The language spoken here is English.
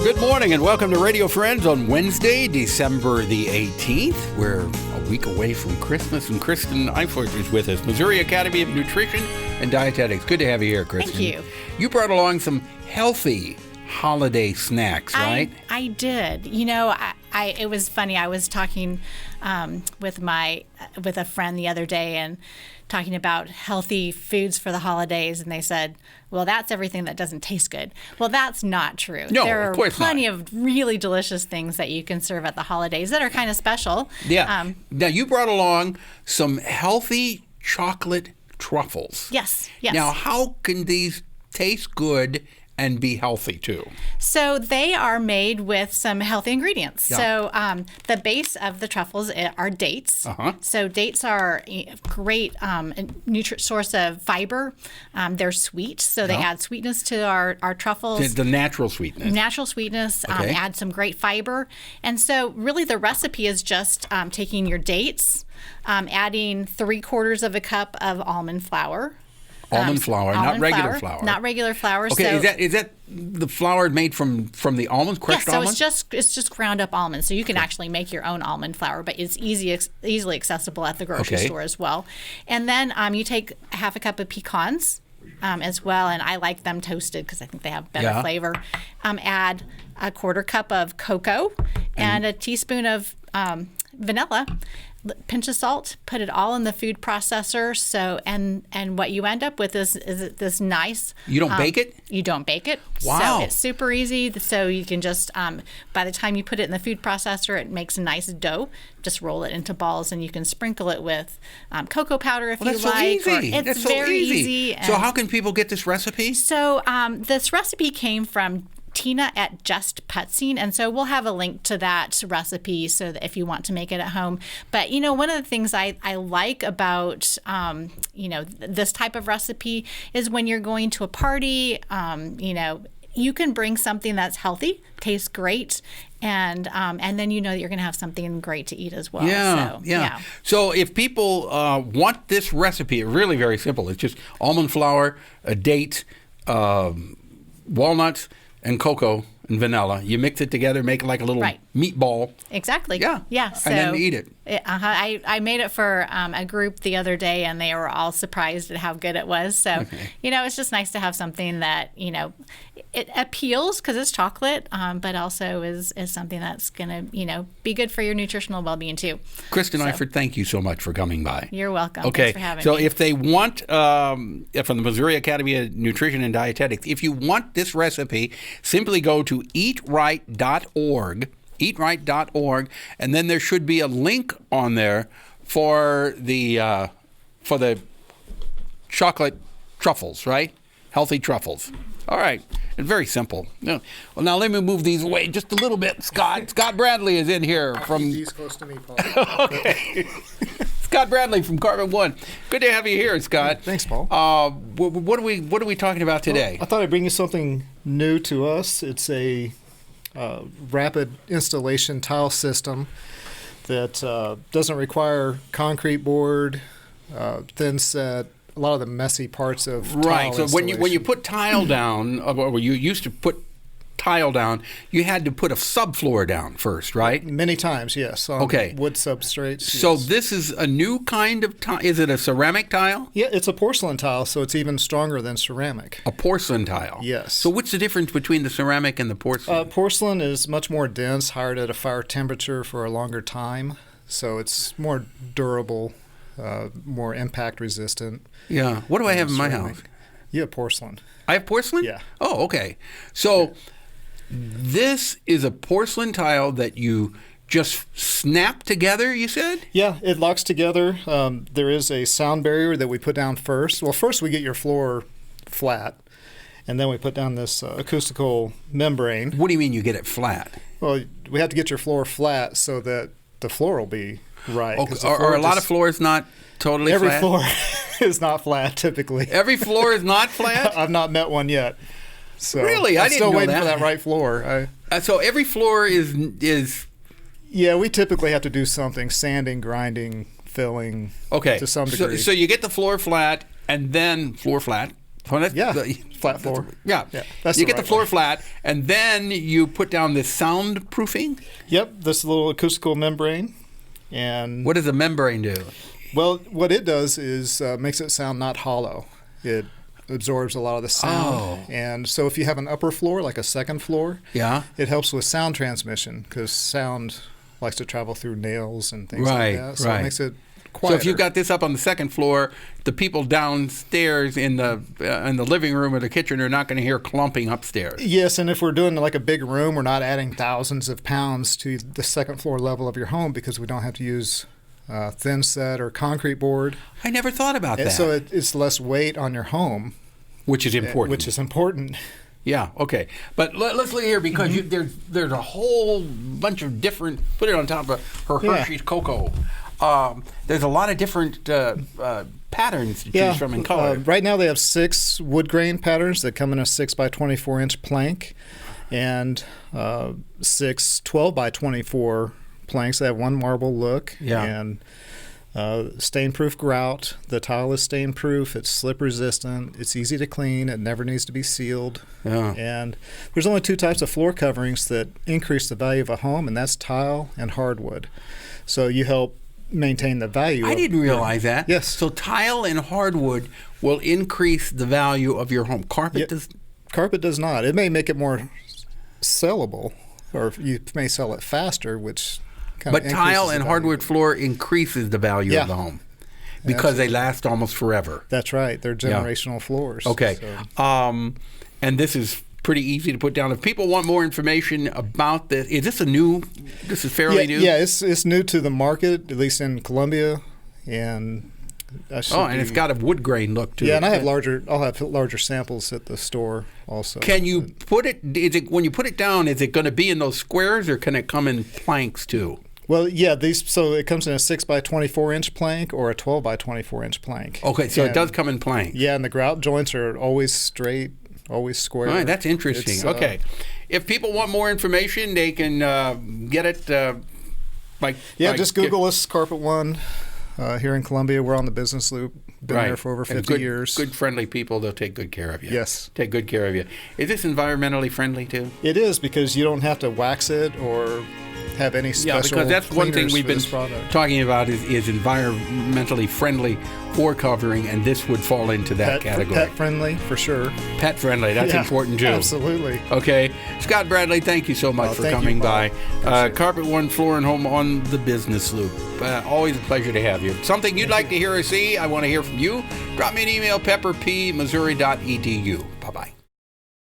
Good morning and welcome to Radio Friends on Wednesday, December the 18th. We're a week away from Christmas, and Kristen Eiffert is with us, Missouri Academy of Nutrition and Dietetics. Good to have you here, Kristen. Thank you. You brought along some healthy holiday snacks, right? I did. You know, it was funny. I was talking with a friend the other day and talking about healthy foods for the holidays, and they said, well, that's everything that doesn't taste good. Well, that's not true. No, there are of course plenty not. of really delicious things that you can serve at the holidays that are kind of special. Yeah. Now, you brought along some healthy chocolate truffles. Yes. Now, how can these taste good and be healthy too? So they are made with some healthy ingredients. Yeah. So the base of the truffles are dates. So dates are a great source of fiber. They're sweet, so they add sweetness to our truffles. The natural sweetness. Natural sweetness, Okay. add some great fiber. And so really the recipe is just taking your dates, adding 3/4 of a cup of almond flour. Almond flour, not regular flour. Not regular flour. Okay, so, is that the flour made from the almonds, crushed almonds? Yes, so it's just ground up almonds. So you can actually make your own almond flour, but it's easily accessible at the grocery store as well. And then you take half a cup of pecans as well, and I like them toasted because I think they have better flavor. Add a 1/4 cup of cocoa and a teaspoon of vanilla. Pinch of salt, put it all in the food processor. So and what you end up with is this nice. You don't bake it? You don't bake it. Wow. So it's super easy. So you can just by the time you put it in the food processor, it makes a nice dough. Just roll it into balls, and you can sprinkle it with cocoa powder if you That's like. so easy. It's very easy. So how can people get this recipe? So this recipe came from Tina at Just Putzing, and so we'll have a link to that recipe so that if you want to make it at home. But you know, one of the things I like about this type of recipe is when you're going to a party, you can bring something that's healthy, tastes great, and then you know that you're going to have something great to eat as well. Yeah. So if people want this recipe, it's really very simple. It's just almond flour, a date, walnuts, and cocoa and vanilla. You mix it together, make it like a little meatball. Exactly. Yeah. So, and then eat it. I made it for a group the other day, and they were all surprised at how good it was. So, it's just nice to have something that, it appeals because it's chocolate, but also is something that's going to, be good for your nutritional well-being too. Kristen Eiffert, thank you so much for coming by. You're welcome. Okay. Thanks for having me. So if they want, from the Missouri Academy of Nutrition and Dietetics, if you want this recipe, simply go to eatright.org, and then there should be a link on there for the chocolate truffles, right? Healthy truffles. All right. And very simple. Yeah. Well, now let me move these away just a little bit. Scott Bradley is in here from. He's close to me, Paul. Okay. Scott Bradley from Carbon One. Good to have you here, Scott. Thanks, Paul. What are we talking about today? Well, I thought I'd bring you something new to us. It's a rapid installation tile system that doesn't require concrete board, thin set. A lot of the messy parts of tile So when you put tile down, or you used to put tile down, you had to put a subfloor down first, right? Many times, yes. On wood substrates. So yes. this is a new kind of tile. Is it a ceramic tile? Yeah, it's a porcelain tile, so it's even stronger than ceramic. A porcelain tile? Yes. So what's the difference between the ceramic and the porcelain? Porcelain is much more dense, hard at a fire temperature for a longer time, so it's more durable, more impact resistant. Yeah. What do I have in my house? You have porcelain. I have porcelain? Yeah. Oh, okay. So this is a porcelain tile that you just snap together, you said? Yeah, it locks together. There is a sound barrier that we put down first. Well, first we get your floor flat, and then we put down this acoustical membrane. What do you mean you get it flat? Well, we have to get your floor flat so that the floor will be right. Okay. Are a lot of floors not totally Every flat? floor is not flat, typically. Every floor is not flat? I've not met one yet. So really? I'm still waiting that. for that right floor. So every floor is. Yeah, we typically have to do something: sanding, grinding, filling. Okay. To some degree. So you get the floor flat, and then floor flat, Well, that's Yeah, flat floor. Yeah, that's you the get the right floor way. flat, and then you put down this soundproofing. Yep, this little acoustical membrane. And What does a membrane do? well, what it does is makes it sound not hollow. It absorbs a lot of the sound. And so if you have an upper floor, like a second floor, Yeah. it helps with sound transmission because sound likes to travel through nails and things Right, like that. So right. it makes it So quieter. if you've got this up on the second floor, the people downstairs in the living room or the kitchen are not going to hear clumping upstairs. Yes, and if we're doing like a big room, we're not adding thousands of pounds to the second floor level of your home because we don't have to use thin set or concrete board. I never thought about And that. so it's less weight on your home, Which is important. which is important. Yeah, okay. But let's look here because there's a whole bunch of different, put it on top of her Yeah. Hershey's Cocoa. There's a lot of different patterns to choose from in color. Right now they have 6 wood grain patterns that come in a 6 by 24 inch plank and 6 12 by 24 planks that have one marble look. Yeah. And stain-proof grout. The tile is stain-proof. It's slip-resistant. It's easy to clean. It never needs to be sealed. Yeah. And there's only 2 types of floor coverings that increase the value of a home, and that's tile and hardwood. So you help maintain the value. I didn't realize that. Yes. So tile and hardwood will increase the value of your home. Carpet Yep. does. Carpet does not. It may make it more sellable, or you may sell it faster, which kind But of tile and hardwood floor increases the value Yeah. of the home because they last almost forever. That's right. They're generational floors. Okay. So- And this is pretty easy to put down. If people want more information about this, is this this is fairly new? Yeah, it's new to the market, at least in Columbia, and And it's got a wood grain look to it. and I'll have larger samples at the store also. Can you put it, when you put it down, is it going to be in those squares or can it come in planks too? Well, yeah, so it comes in a 6 by 24 inch plank or a 12 by 24 inch plank. Okay, so it And- does come in planks. Yeah, and the grout joints are always straight, always square. All right, that's interesting. It's, Okay. If people want more information, they can get it just Google us, Carpet One, here in Columbia. We're on the business loop. Been there for over 50 years. Good, friendly people. They'll take good care of you. Yes. Take good care of you. Is this environmentally friendly too? It is because you don't have to wax it or have any special Yeah, because that's one thing cleaners we've for been this product. talking about is environmentally friendly floor covering, and this would fall into that category. Pet friendly, for sure. Pet friendly, that's Yeah, important too. Absolutely. Okay. Scott Bradley, thank you so much for thank you, coming Bob. by. Carpet One Floor and Home on the Business Loop. Always a pleasure to have you. Something you'd like to hear or see, I want to hear from you. Drop me an email, pepperpmissouri.edu. Bye-bye.